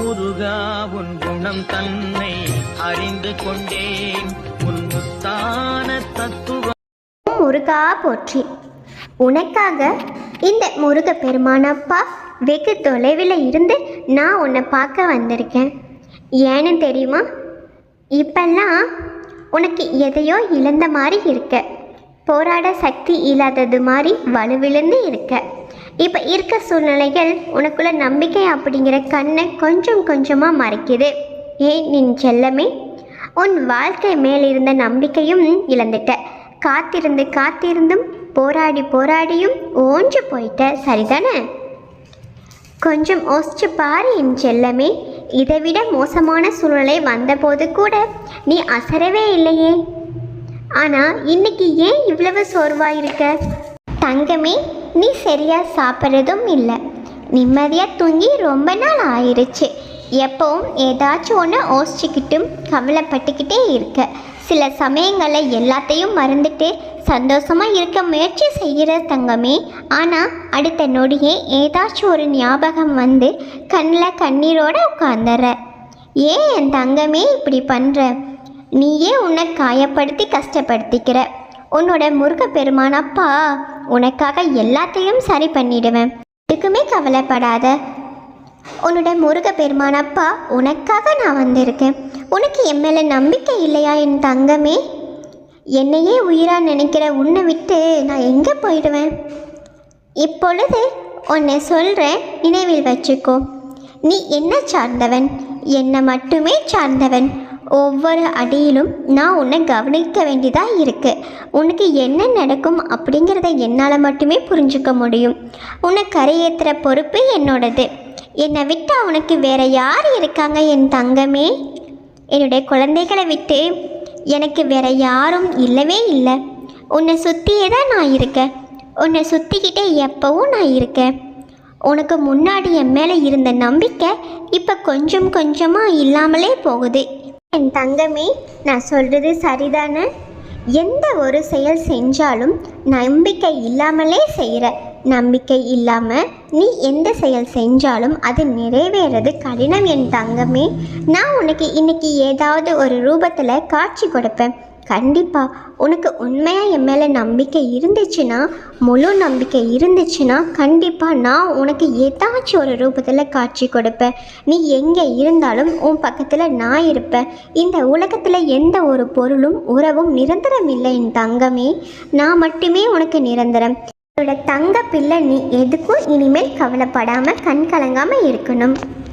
முருகா உன் குணம் தன்னை அறிந்து கொண்டேன். உன் முத்தான தத்துவம். முருகா போற்றி. உனக்காக இந்த முருக பெருமானப்பா வெகு தொலைவில் இருந்து நான் உன்னை பார்க்க வந்திருக்கேன். ஏன்னு தெரியுமா? இப்பெல்லாம் உனக்கு எதையோ இழந்த மாதிரி இருக்க, போராட சக்தி இல்லாதது மாதிரி வலுவிழந்து இருக்க. இப்போ இருக்க சூழ்நிலைகள் உனக்குள்ள நம்பிக்கை அப்படிங்கிற கண்ணை கொஞ்சம் கொஞ்சமாக மறைக்குது. ஏன் நின் செல்லமே, உன் வாழ்க்கை மேலிருந்த நம்பிக்கையும் இழந்துட்ட. காத்திருந்து காத்திருந்தும் போராடி போராடியும் ஓஞ்சு போயிட்ட, சரிதானே? கொஞ்சம் யோசிச்சு பாரு என் செல்லமே. இதைவிட மோசமான சூழ்நிலை வந்தபோது கூட நீ அசரவே இல்லையே. ஆனால் இன்னைக்கு ஏன் இவ்வளவு சோர்வாயிருக்க? தங்கமே, நீ சரியாக சாப்பிட்றதும் இல்லை, நிம்மதியாக தூங்கி ரொம்ப நாள் ஆயிடுச்சு. எப்பவும் ஏதாச்சும் ஒன்று யோசிச்சுக்கிட்டும் கவலைப்பட்டுக்கிட்டே இருக்க. சில சமயங்களில் எல்லாத்தையும் மறந்துட்டு சந்தோஷமாக இருக்க முயற்சி செய்கிற தங்கமே. ஆனால் அடுத்த நொடியே ஏதாச்சும் ஒரு ஞாபகம் வந்து கண்ணில் கண்ணீரோடு உட்காந்துற. ஏன் என் தங்கமே இப்படி பண்ணுற? நீயே உன்னை காயப்படுத்தி கஷ்டப்படுத்திக்கிற. உன்னோட முருக பெருமானப்பா உனக்காக எல்லாத்தையும் சரி பண்ணிடுவேன், எதுக்குமே கவலைப்படாத. உன்னோட முருக பெருமானப்பா உனக்காக நான் வந்திருக்கேன். உனக்கு என் மேலே நம்பிக்கை இல்லையா என் தங்கமே? என்னையே உயிராக நினைக்கிற உன்னை விட்டு நான் எங்கே போயிடுவேன்? இப்பொழுது உன்னை சொல்கிறேன், நினைவில் வச்சுக்கோ. நீ என்ன சார்ந்தவன், என்னை மட்டுமே சார்ந்தவன். ஒவ்வொரு அடியிலும் நான் உன்னை கவனிக்க வேண்டியதாக இருக்குது. உனக்கு என்ன நடக்கும் அப்படிங்கிறத என்னால் மட்டுமே புரிஞ்சுக்க முடியும். உன்னை கரையேற்றுற பொறுப்பு என்னோடது. என்னை விட்டு உனக்கு வேறு யார் இருக்காங்க என் தங்கமே? என்னுடைய குழந்தைகளை விட்டு எனக்கு வேறு யாரும் இல்லவே இல்லை. உன்னை சுற்றியே தான் நான் இருக்கேன். உன்னை சுற்றிக்கிட்டே எப்போவும் நான் இருக்கேன். உனக்கு முன்னாடி என் மேலே இருந்த நம்பிக்கை இப்போ கொஞ்சம் கொஞ்சமாக இல்லாமலே போகுது. என் தங்கமே, நான் சொல்கிறது சரிதானே? எந்த ஒரு செயல் செஞ்சாலும் நம்பிக்கை இல்லாமலே செய்கிற. நம்பிக்கை இல்லாமல் நீ எந்த செயல் செஞ்சாலும் அது நிறைவேறது கடினம் என் தங்கமே. நான் உனக்கு இன்னைக்கு ஏதாவது ஒரு ரூபத்தில் காட்சி கொடுப்பேன். கண்டிப்பாக உனக்கு உண்மையாக என் மேலே நம்பிக்கை இருந்துச்சுன்னா, முழு நம்பிக்கை இருந்துச்சுன்னா கண்டிப்பாக நான் உனக்கு ஏதாச்சும் ஒரு ரூபத்தில் காட்சி கொடுப்பேன். நீ எங்கே இருந்தாலும் உன் பக்கத்தில் நான் இருப்பேன். இந்த உலகத்தில் எந்த ஒரு பொருளும் உறவும் நிரந்தரம் இல்லை என் தங்கமே. நான் மட்டுமே உனக்கு நிரந்தரம். என்னோட தங்க பிள்ளை, நீ எதுக்கும் இனிமேல் கவலைப்படாமல் கண் கலங்காமல் இருக்கணும்.